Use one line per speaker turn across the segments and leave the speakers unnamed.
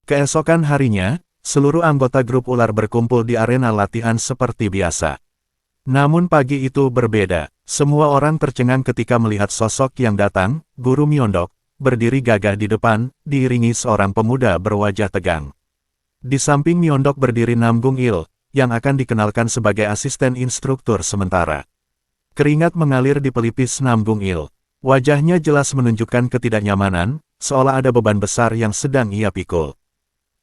Keesokan harinya, seluruh anggota grup ular berkumpul di arena latihan seperti biasa. Namun pagi itu berbeda. Semua orang tercengang ketika melihat sosok yang datang, Guru Myeondok, berdiri gagah di depan, diiringi seorang pemuda berwajah tegang. Di samping Myeondok berdiri Nam Gung Il, yang akan dikenalkan sebagai asisten instruktur sementara. Keringat mengalir di pelipis Nam Gung Il. Wajahnya jelas menunjukkan ketidaknyamanan, seolah ada beban besar yang sedang ia pikul.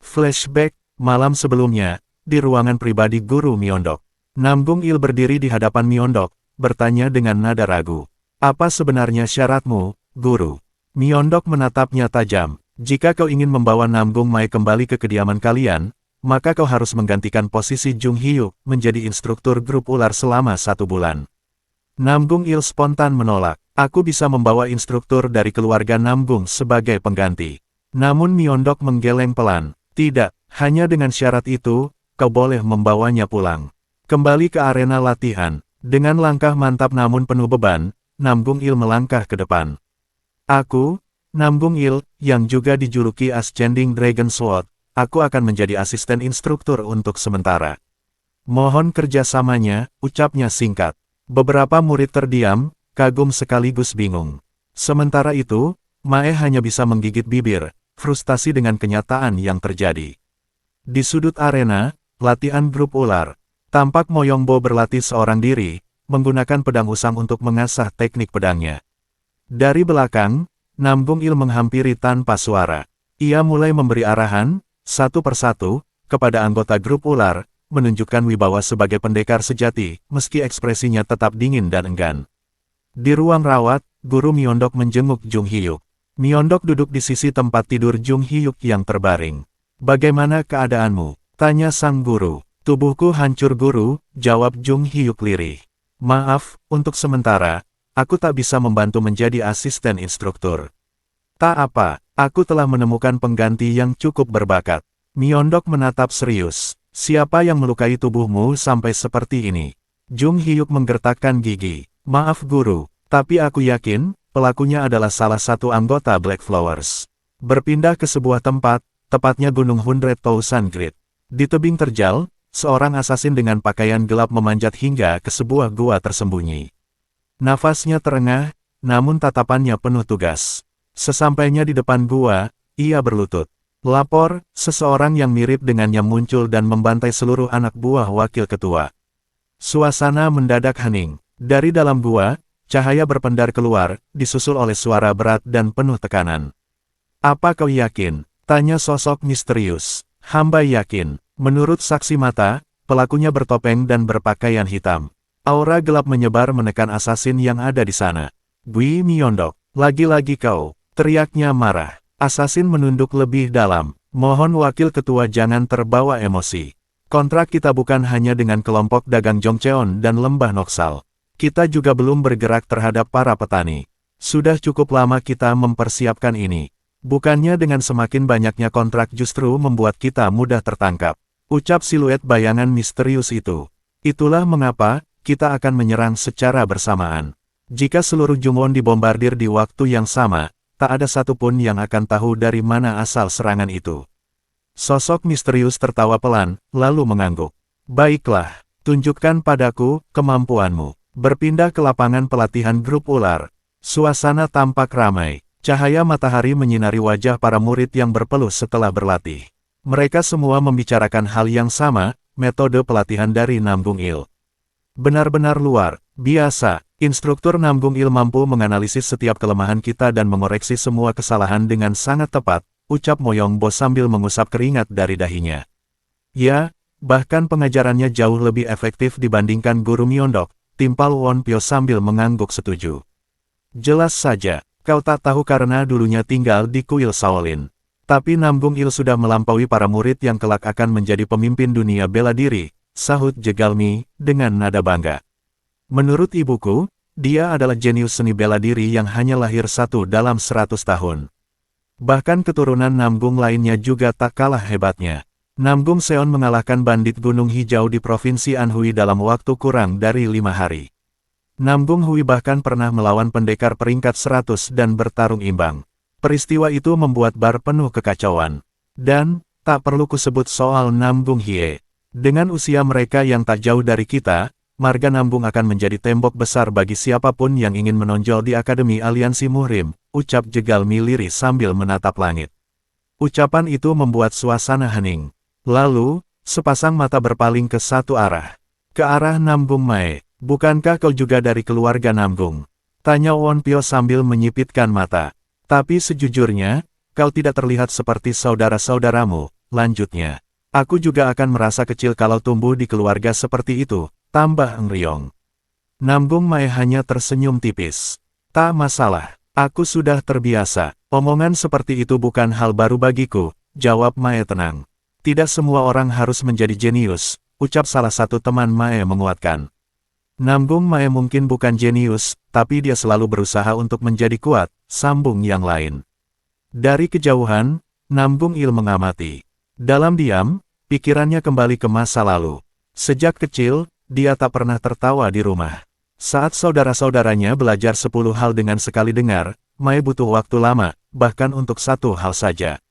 Flashback, malam sebelumnya, di ruangan pribadi Guru Myeondok. Nam Gung Il berdiri di hadapan Myeondok, bertanya dengan nada ragu. Apa sebenarnya syaratmu, Guru? Myeondok menatapnya tajam. Jika kau ingin membawa Nam Gung Mai kembali ke kediaman kalian, maka kau harus menggantikan posisi Jung Hyuk menjadi instruktur grup ular selama 1 bulan. Nam Gung Il spontan menolak. Aku bisa membawa instruktur dari keluarga Nam Gung sebagai pengganti. Namun Myeondok menggeleng pelan. Tidak, hanya dengan syarat itu, kau boleh membawanya pulang. Kembali ke arena latihan. Dengan langkah mantap namun penuh beban, Nam Gung Il melangkah ke depan. Aku, Nam Gung Il, yang juga dijuluki Ascending Dragon Sword, aku akan menjadi asisten instruktur untuk sementara. Mohon kerjasamanya, ucapnya singkat. Beberapa murid terdiam, kagum sekaligus bingung. Sementara itu, Mae hanya bisa menggigit bibir, frustasi dengan kenyataan yang terjadi. Di sudut arena, latihan grup ular. Tampak Mo Yongbo berlatih seorang diri, menggunakan pedang usang untuk mengasah teknik pedangnya. Dari belakang, Nam Gung Il menghampiri tanpa suara. Ia mulai memberi arahan, satu persatu, kepada anggota grup ular, menunjukkan wibawa sebagai pendekar sejati, meski ekspresinya tetap dingin dan enggan. Di ruang rawat, Guru Myeondok menjenguk Jung Hyuk. Myeondok duduk di sisi tempat tidur Jung Hyuk yang terbaring. Bagaimana keadaanmu? Tanya sang guru. Tubuhku hancur Guru, jawab Jung Hyuk lirih. Maaf, untuk sementara, aku tak bisa membantu menjadi asisten instruktur. Tak apa, aku telah menemukan pengganti yang cukup berbakat. Myeondok menatap serius. Siapa yang melukai tubuhmu sampai seperti ini? Jung Hyuk menggertakkan gigi. Maaf Guru, tapi aku yakin, pelakunya adalah salah satu anggota Black Flowers. Berpindah ke sebuah tempat, tepatnya Gunung Hundred Thousand Grit. Di tebing terjal, seorang asasin dengan pakaian gelap memanjat hingga ke sebuah gua tersembunyi. Nafasnya terengah, namun tatapannya penuh tugas. Sesampainya di depan gua, ia berlutut. Lapor, seseorang yang mirip dengannya muncul dan membantai seluruh anak buah wakil ketua. Suasana mendadak hening. Dari dalam gua, cahaya berpendar keluar, disusul oleh suara berat dan penuh tekanan. Apa kau yakin? Tanya sosok misterius. Hamba yakin. Menurut saksi mata, pelakunya bertopeng dan berpakaian hitam. Aura gelap menyebar menekan asasin yang ada di sana. Gui Myeondok, lagi-lagi kau, teriaknya marah. Asasin menunduk lebih dalam. Mohon wakil ketua jangan terbawa emosi. Kontrak kita bukan hanya dengan kelompok dagang Jongcheon dan Lembah Noksal. Kita juga belum bergerak terhadap para petani. Sudah cukup lama kita mempersiapkan ini. Bukannya dengan semakin banyaknya kontrak justru membuat kita mudah tertangkap. Ucap siluet bayangan misterius itu. Itulah mengapa, kita akan menyerang secara bersamaan. Jika seluruh Jungwon dibombardir di waktu yang sama, tak ada satupun yang akan tahu dari mana asal serangan itu. Sosok misterius tertawa pelan, lalu mengangguk. Baiklah, tunjukkan padaku kemampuanmu. Berpindah ke lapangan pelatihan grup ular. Suasana tampak ramai. Cahaya matahari menyinari wajah para murid yang berpelus setelah berlatih. Mereka semua membicarakan hal yang sama, metode pelatihan dari Nam Gung Il. Benar-benar luar biasa. Instruktur Nam Gung Il mampu menganalisis setiap kelemahan kita dan mengoreksi semua kesalahan dengan sangat tepat, ucap Mo Yongbo sambil mengusap keringat dari dahinya. Ya, bahkan pengajarannya jauh lebih efektif dibandingkan Guru Myeondok. Timpal Won Pyo sambil mengangguk setuju. Jelas saja, kau tak tahu karena dulunya tinggal di kuil Shaolin. Tapi Nam Gung Il sudah melampaui para murid yang kelak akan menjadi pemimpin dunia bela diri, sahut Jegalmi, dengan nada bangga. Menurut ibuku, dia adalah jenius seni bela diri yang hanya lahir satu dalam 100 tahun. Bahkan keturunan Nam Gung lainnya juga tak kalah hebatnya. Nam Gung Seon mengalahkan bandit Gunung Hijau di Provinsi Anhui dalam waktu kurang dari 5 hari. Nam Gung Hui bahkan pernah melawan pendekar peringkat 100 dan bertarung imbang. Peristiwa itu membuat bar penuh kekacauan. Dan, tak perlu kusebut soal Nambung Hie. Dengan usia mereka yang tak jauh dari kita, marga Nambung akan menjadi tembok besar bagi siapapun yang ingin menonjol di Akademi Aliansi Muhrim, ucap Jegal Miliri sambil menatap langit. Ucapan itu membuat suasana hening. Lalu, sepasang mata berpaling ke satu arah. Ke arah Nambung Mae. Bukankah kau juga dari keluarga Nambung? Tanya Won Pyo sambil menyipitkan mata. Tapi sejujurnya, kau tidak terlihat seperti saudara-saudaramu, lanjutnya. Aku juga akan merasa kecil kalau tumbuh di keluarga seperti itu, tambah Eng Ryong. Nambung Mae hanya tersenyum tipis. Tak masalah, aku sudah terbiasa. Omongan seperti itu bukan hal baru bagiku, jawab Mae tenang. Tidak semua orang harus menjadi jenius, ucap salah satu teman Mae menguatkan. Nambung Mae mungkin bukan jenius, tapi dia selalu berusaha untuk menjadi kuat, sambung yang lain. Dari kejauhan, Nambung Il mengamati. Dalam diam, pikirannya kembali ke masa lalu. Sejak kecil, dia tak pernah tertawa di rumah. Saat saudara-saudaranya belajar 10 hal dengan sekali dengar, Mae butuh waktu lama, bahkan untuk satu hal saja.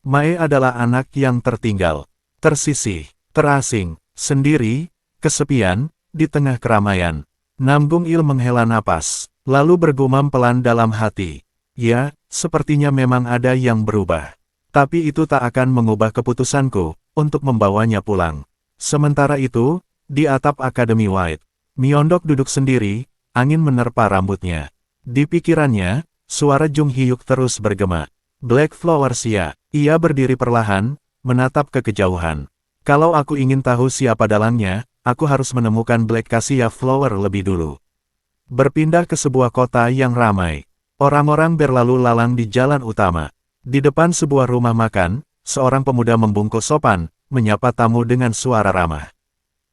Mae adalah anak yang tertinggal, tersisih, terasing, sendiri, kesepian, di tengah keramaian. Nambung Il menghela napas, lalu bergumam pelan dalam hati. Ya, sepertinya memang ada yang berubah. Tapi itu tak akan mengubah keputusanku, untuk membawanya pulang. Sementara itu, di atap Akademi White, Myeondok duduk sendiri, angin menerpa rambutnya. Di pikirannya, suara Jung Hyuk terus bergema. Black Flowers ya, ia berdiri perlahan, menatap ke kejauhan. Kalau aku ingin tahu siapa dalangnya, aku harus menemukan Black Cassia Flower lebih dulu. Berpindah ke sebuah kota yang ramai. Orang-orang berlalu lalang di jalan utama. Di depan sebuah rumah makan, seorang pemuda membungkuk sopan, menyapa tamu dengan suara ramah.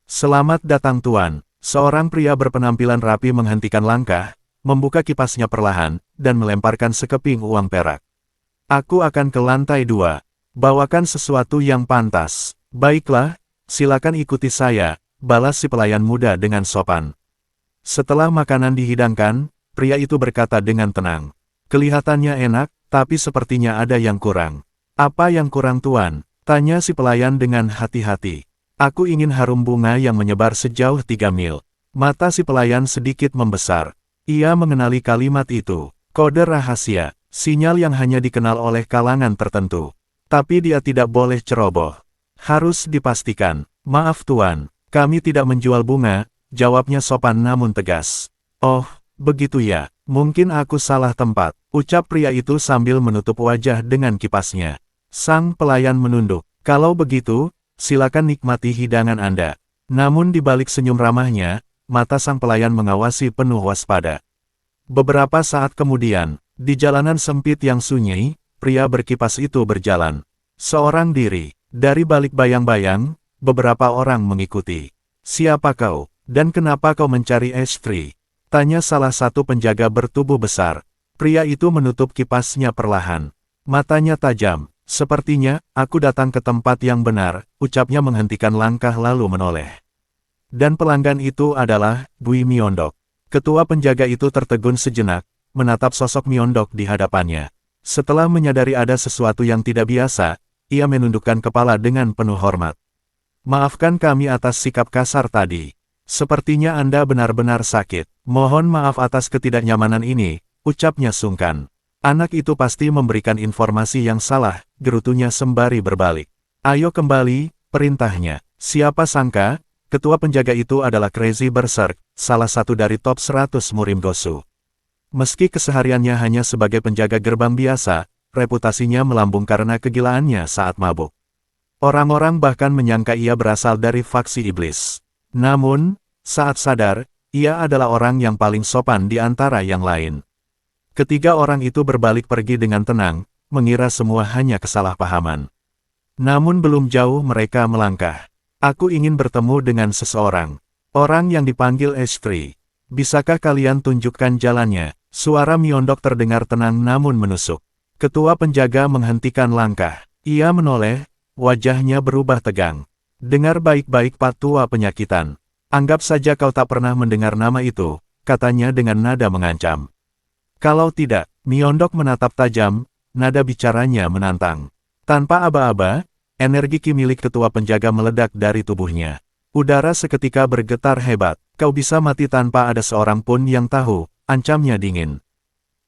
Selamat datang tuan. Seorang pria berpenampilan rapi menghentikan langkah, membuka kipasnya perlahan, dan melemparkan sekeping uang perak. Aku akan ke lantai 2. Bawakan sesuatu yang pantas. Baiklah, silakan ikuti saya, balas si pelayan muda dengan sopan. Setelah makanan dihidangkan, pria itu berkata dengan tenang. Kelihatannya enak, tapi sepertinya ada yang kurang. Apa yang kurang tuan? Tanya si pelayan dengan hati-hati. Aku ingin harum bunga yang menyebar sejauh 3 mil. Mata si pelayan sedikit membesar. Ia mengenali kalimat itu. Kode rahasia, sinyal yang hanya dikenal oleh kalangan tertentu. Tapi dia tidak boleh ceroboh. Harus dipastikan. Maaf tuan, kami tidak menjual bunga, jawabnya sopan namun tegas. Oh, begitu ya, mungkin aku salah tempat, ucap pria itu sambil menutup wajah dengan kipasnya. Sang pelayan menunduk. Kalau begitu, silakan nikmati hidangan Anda. Namun di balik senyum ramahnya, mata sang pelayan mengawasi penuh waspada. Beberapa saat kemudian, di jalanan sempit yang sunyi, pria berkipas itu berjalan. Seorang diri, dari balik bayang-bayang, beberapa orang mengikuti. Siapa kau, dan kenapa kau mencari istri? Tanya salah satu penjaga bertubuh besar. Pria itu menutup kipasnya perlahan. Matanya tajam. Sepertinya, aku datang ke tempat yang benar, ucapnya menghentikan langkah lalu menoleh. Dan pelanggan itu adalah Bui Myeondok. Ketua penjaga itu tertegun sejenak, menatap sosok Myeondok di hadapannya. Setelah menyadari ada sesuatu yang tidak biasa, ia menundukkan kepala dengan penuh hormat. Maafkan kami atas sikap kasar tadi. Sepertinya Anda benar-benar sakit. Mohon maaf atas ketidaknyamanan ini, ucapnya sungkan. Anak itu pasti memberikan informasi yang salah, gerutunya sembari berbalik. Ayo kembali, perintahnya. Siapa sangka, ketua penjaga itu adalah Crazy Berserk, salah satu dari top 100 murim Gosu. Meski kesehariannya hanya sebagai penjaga gerbang biasa, reputasinya melambung karena kegilaannya saat mabuk. Orang-orang bahkan menyangka ia berasal dari faksi iblis. Namun, saat sadar, ia adalah orang yang paling sopan di antara yang lain. Ketiga orang itu berbalik pergi dengan tenang, mengira semua hanya kesalahpahaman. Namun belum jauh mereka melangkah. Aku ingin bertemu dengan seseorang. Orang yang dipanggil istri. Bisakah kalian tunjukkan jalannya? Suara Myeondok terdengar tenang namun menusuk. Ketua penjaga menghentikan langkah. Ia menoleh, wajahnya berubah tegang. Dengar baik-baik Pak Tua penyakitan. Anggap saja kau tak pernah mendengar nama itu, katanya dengan nada mengancam. Kalau tidak, Myeondok menatap tajam, nada bicaranya menantang. Tanpa aba-aba, energi ki milik ketua penjaga meledak dari tubuhnya. Udara seketika bergetar hebat. Kau bisa mati tanpa ada seorang pun yang tahu, ancamnya dingin.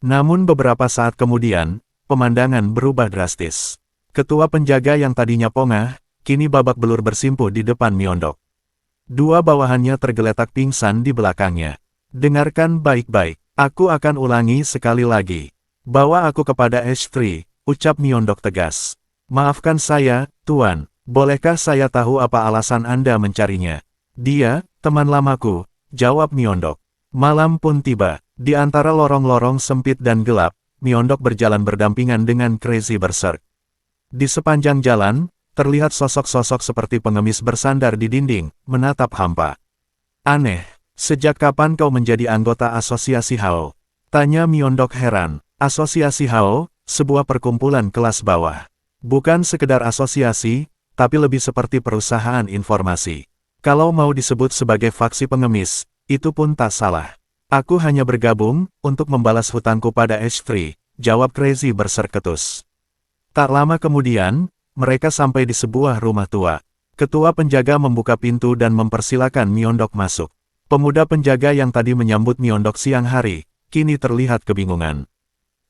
Namun beberapa saat kemudian, pemandangan berubah drastis. Ketua penjaga yang tadinya pongah, kini babak belur bersimpuh di depan Myeondok. Dua bawahannya tergeletak pingsan di belakangnya. Dengarkan baik-baik, aku akan ulangi sekali lagi. Bawa aku kepada H3, ucap Myeondok tegas. Maafkan saya, Tuan, bolehkah saya tahu apa alasan Anda mencarinya? Dia, teman lamaku, jawab Myeondok. Malam pun tiba, di antara lorong-lorong sempit dan gelap, Myeondok berjalan berdampingan dengan Crazy Berserk. Di sepanjang jalan, terlihat sosok-sosok seperti pengemis bersandar di dinding, menatap hampa. Aneh, sejak kapan kau menjadi anggota Asosiasi Hao? Tanya Myeondok heran. Asosiasi Hao, sebuah perkumpulan kelas bawah. Bukan sekedar asosiasi, tapi lebih seperti perusahaan informasi. Kalau mau disebut sebagai faksi pengemis, itu pun tak salah. Aku hanya bergabung, untuk membalas hutangku pada H3, jawab Crazy Berserk ketus. Tak lama kemudian, mereka sampai di sebuah rumah tua. Ketua penjaga membuka pintu dan mempersilakan Myeondok masuk. Pemuda penjaga yang tadi menyambut Myeondok siang hari, kini terlihat kebingungan.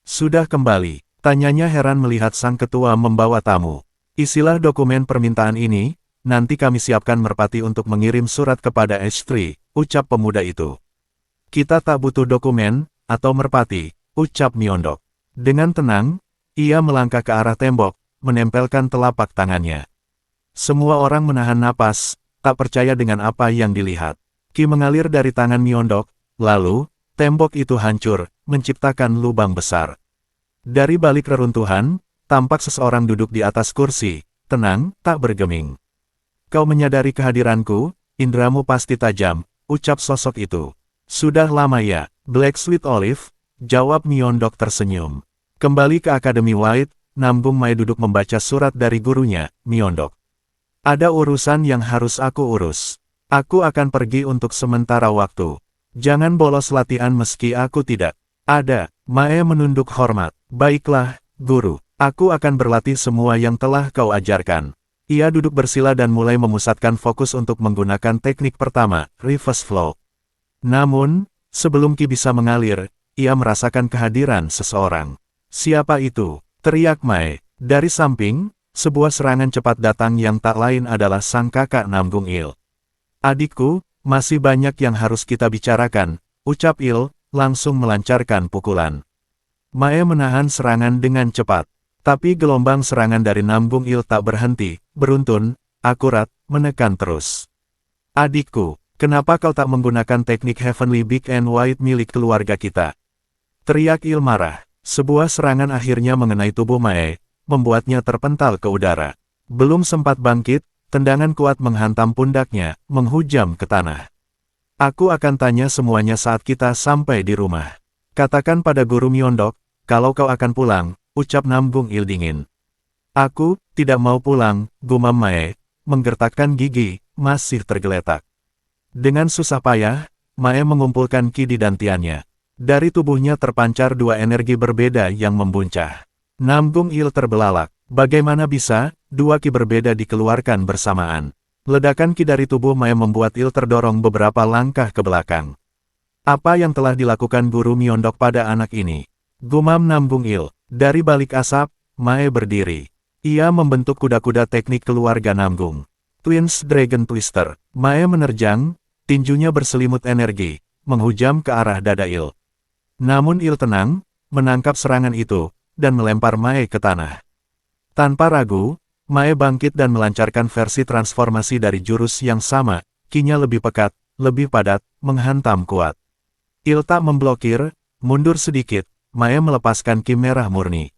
Sudah kembali, tanyanya heran melihat sang ketua membawa tamu. Isilah dokumen permintaan ini, nanti kami siapkan merpati untuk mengirim surat kepada H3, ucap pemuda itu. Kita tak butuh dokumen, atau merpati, ucap Myeondok. Dengan tenang, ia melangkah ke arah tembok, menempelkan telapak tangannya. Semua orang menahan napas, tak percaya dengan apa yang dilihat. Ki mengalir dari tangan Myeondok, lalu, tembok itu hancur, menciptakan lubang besar. Dari balik reruntuhan, tampak seseorang duduk di atas kursi, tenang, tak bergeming. Kau menyadari kehadiranku, indramu pasti tajam, ucap sosok itu. Sudah lama ya, Black Sweet Olive, jawab Myeondok tersenyum. Kembali ke Akademi White, Nambung Mae duduk membaca surat dari gurunya, Myeondok. Ada urusan yang harus aku urus. Aku akan pergi untuk sementara waktu. Jangan bolos latihan meski aku tidak. Ada, Mae menunduk hormat. Baiklah, guru. Aku akan berlatih semua yang telah kau ajarkan. Ia duduk bersila dan mulai memusatkan fokus untuk menggunakan teknik pertama, reverse flow. Namun, sebelum Ki bisa mengalir, ia merasakan kehadiran seseorang. Siapa itu? Teriak Mae. Dari samping, sebuah serangan cepat datang yang tak lain adalah sang kakak Namgung Il. Adikku, masih banyak yang harus kita bicarakan, ucap Il, langsung melancarkan pukulan. Mae menahan serangan dengan cepat. Tapi gelombang serangan dari Namgung Il tak berhenti, beruntun, akurat, menekan terus. Adikku, kenapa kau tak menggunakan teknik Heavenly Big and White milik keluarga kita? Teriak Il marah. Sebuah serangan akhirnya mengenai tubuh Mae, membuatnya terpental ke udara. Belum sempat bangkit, tendangan kuat menghantam pundaknya, menghujam ke tanah. Aku akan tanya semuanya saat kita sampai di rumah. Katakan pada guru Myeondok, kalau kau akan pulang, ucap Namgung Il dingin. Aku tidak mau pulang, gumam Mae, menggertakkan gigi, masih tergeletak. Dengan susah payah, Mae mengumpulkan ki di dantiannya. Dari tubuhnya terpancar dua energi berbeda yang membuncah. Namgung Il terbelalak. Bagaimana bisa, dua ki berbeda dikeluarkan bersamaan? Ledakan ki dari tubuh Mae membuat Il terdorong beberapa langkah ke belakang. Apa yang telah dilakukan guru Myeondok pada anak ini? Gumam Namgung Il. Dari balik asap, Mae berdiri. Ia membentuk kuda-kuda teknik keluarga Namgung. Twins Dragon Twister. Mae menerjang, tinjunya berselimut energi, menghujam ke arah dada Il. Namun Il tenang, menangkap serangan itu, dan melempar Mae ke tanah. Tanpa ragu, Mae bangkit dan melancarkan versi transformasi dari jurus yang sama, kinya lebih pekat, lebih padat, menghantam kuat. Il tak memblokir, mundur sedikit, Mae melepaskan ki merah murni.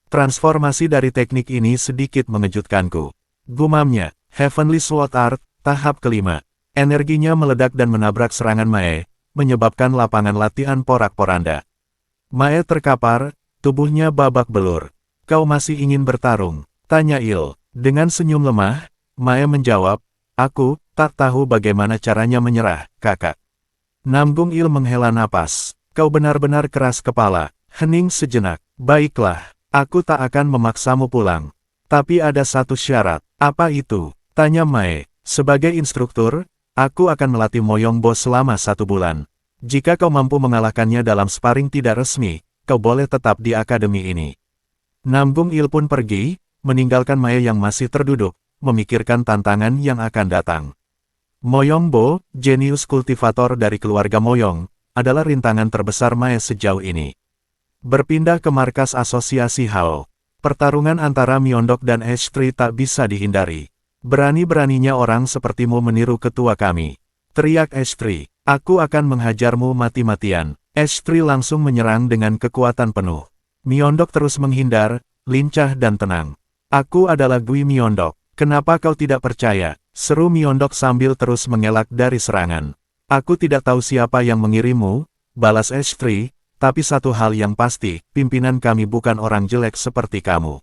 Transformasi dari teknik ini sedikit mengejutkanku. Gumamnya, Heavenly Sword Art, tahap kelima. Energinya meledak dan menabrak serangan Mae, menyebabkan lapangan latihan porak-poranda. Mae terkapar, tubuhnya babak belur. Kau masih ingin bertarung? Tanya Il. Dengan senyum lemah, Mae menjawab, aku tak tahu bagaimana caranya menyerah, kakak. Namgung Il menghela napas. Kau benar-benar keras kepala. Hening sejenak. Baiklah, aku tak akan memaksamu pulang. Tapi ada satu syarat. Apa itu? Tanya Mae. Sebagai instruktur, aku akan melatih Moyongbo selama 1 bulan. Jika kau mampu mengalahkannya dalam sparring tidak resmi, kau boleh tetap di akademi ini. Nam Bung Il pun pergi, meninggalkan Mae yang masih terduduk, memikirkan tantangan yang akan datang. Moyongbo, jenius kultivator dari keluarga Moyong, adalah rintangan terbesar Mae sejauh ini. Berpindah ke markas asosiasi Hao. Pertarungan antara Myeondok dan H3 tak bisa dihindari. Berani-beraninya orang sepertimu meniru ketua kami. Teriak H3, aku akan menghajarmu mati-matian. H3 langsung menyerang dengan kekuatan penuh. Myeondok terus menghindar, lincah dan tenang. Aku adalah Gui Myeondok. Kenapa kau tidak percaya? Seru Myeondok sambil terus mengelak dari serangan. Aku tidak tahu siapa yang mengirimmu, balas H3, tapi satu hal yang pasti, pimpinan kami bukan orang jelek seperti kamu.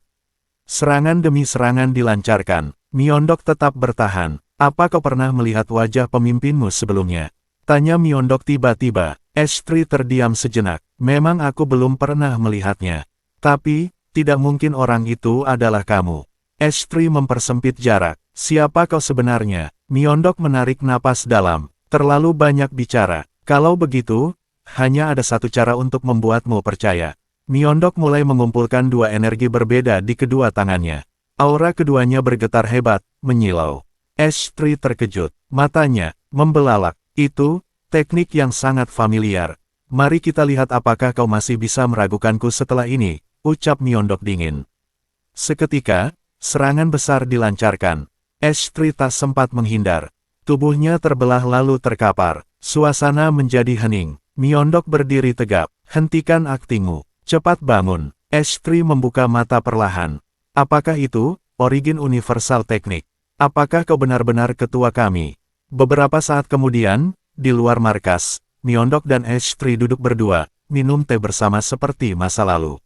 Serangan demi serangan dilancarkan. Myeondok tetap bertahan. Apa kau pernah melihat wajah pemimpinmu sebelumnya? Tanya Myeondok tiba-tiba. H3 terdiam sejenak. Memang aku belum pernah melihatnya. Tapi, tidak mungkin orang itu adalah kamu. H3 mempersempit jarak. Siapa kau sebenarnya? Myeondok menarik napas dalam. Terlalu banyak bicara. Kalau begitu, hanya ada satu cara untuk membuatmu percaya. Myeondok mulai mengumpulkan 2 energi berbeda di kedua tangannya. Aura keduanya bergetar hebat, menyilau. H3 terkejut. Matanya membelalak. Itu teknik yang sangat familiar. Mari kita lihat apakah kau masih bisa meragukanku setelah ini, ucap Myeondok dingin. Seketika, serangan besar dilancarkan. H3 tak sempat menghindar. Tubuhnya terbelah lalu terkapar. Suasana menjadi hening. Myeondok berdiri tegap. Hentikan aktingmu. Cepat bangun. H3 membuka mata perlahan. Apakah itu, origin universal teknik? Apakah kau benar-benar ketua kami? Beberapa saat kemudian, di luar markas, Myeondok dan H3 duduk berdua, minum teh bersama seperti masa lalu.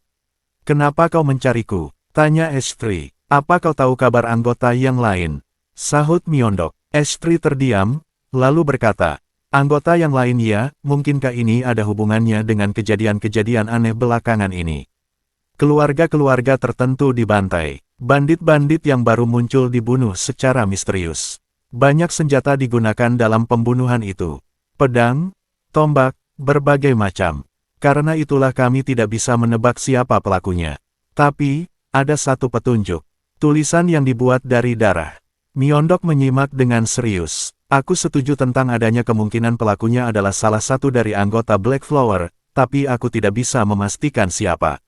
Kenapa kau mencariku? Tanya H3. Apa kau tahu kabar anggota yang lain? Sahut Myeondok. H3 terdiam, lalu berkata, anggota yang lain ya, mungkinkah ini ada hubungannya dengan kejadian-kejadian aneh belakangan ini? Keluarga-keluarga tertentu dibantai. Bandit-bandit yang baru muncul dibunuh secara misterius. Banyak senjata digunakan dalam pembunuhan itu. Pedang, tombak, berbagai macam. Karena itulah kami tidak bisa menebak siapa pelakunya. Tapi, ada satu petunjuk. Tulisan yang dibuat dari darah. Myeondok menyimak dengan serius. Aku setuju tentang adanya kemungkinan pelakunya adalah salah satu dari anggota Black Flower, tapi aku tidak bisa memastikan siapa.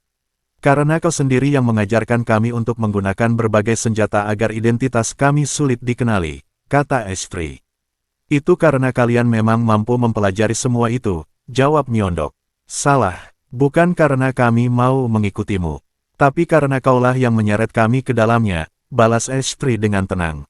Karena kau sendiri yang mengajarkan kami untuk menggunakan berbagai senjata agar identitas kami sulit dikenali, kata H3. Itu karena kalian memang mampu mempelajari semua itu, jawab Myeondok. Salah, bukan karena kami mau mengikutimu. Tapi karena kaulah yang menyeret kami ke dalamnya, balas H3 dengan tenang.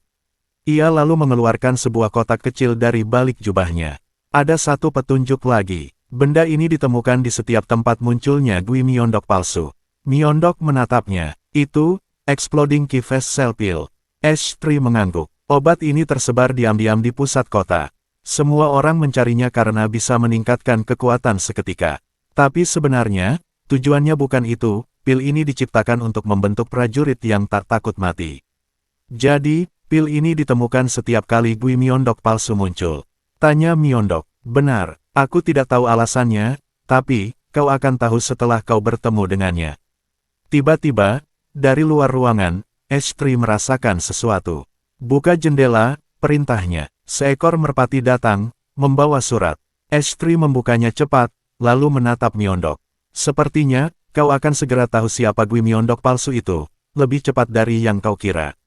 Ia lalu mengeluarkan sebuah kotak kecil dari balik jubahnya. Ada satu petunjuk lagi. Benda ini ditemukan di setiap tempat munculnya Gui Myeondok palsu. Myeondok menatapnya. Itu, Exploding Keyfest Cell Pill. H3 mengangguk. Obat ini tersebar diam-diam di pusat kota. Semua orang mencarinya karena bisa meningkatkan kekuatan seketika. Tapi sebenarnya, tujuannya bukan itu. Pil ini diciptakan untuk membentuk prajurit yang tak takut mati. Jadi, pil ini ditemukan setiap kali Gui Myeondok palsu muncul. Tanya Myeondok. Benar, aku tidak tahu alasannya, tapi, kau akan tahu setelah kau bertemu dengannya. Tiba-tiba, dari luar ruangan, H3 merasakan sesuatu. Buka jendela, perintahnya. Seekor merpati datang, membawa surat. H3 membukanya cepat, lalu menatap Myeondok. Sepertinya, kau akan segera tahu siapa Gui Myeondok palsu itu, lebih cepat dari yang kau kira.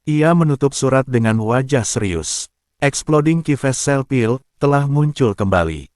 Ia menutup surat dengan wajah serius. Exploding Keyfest Cell Pill telah muncul kembali.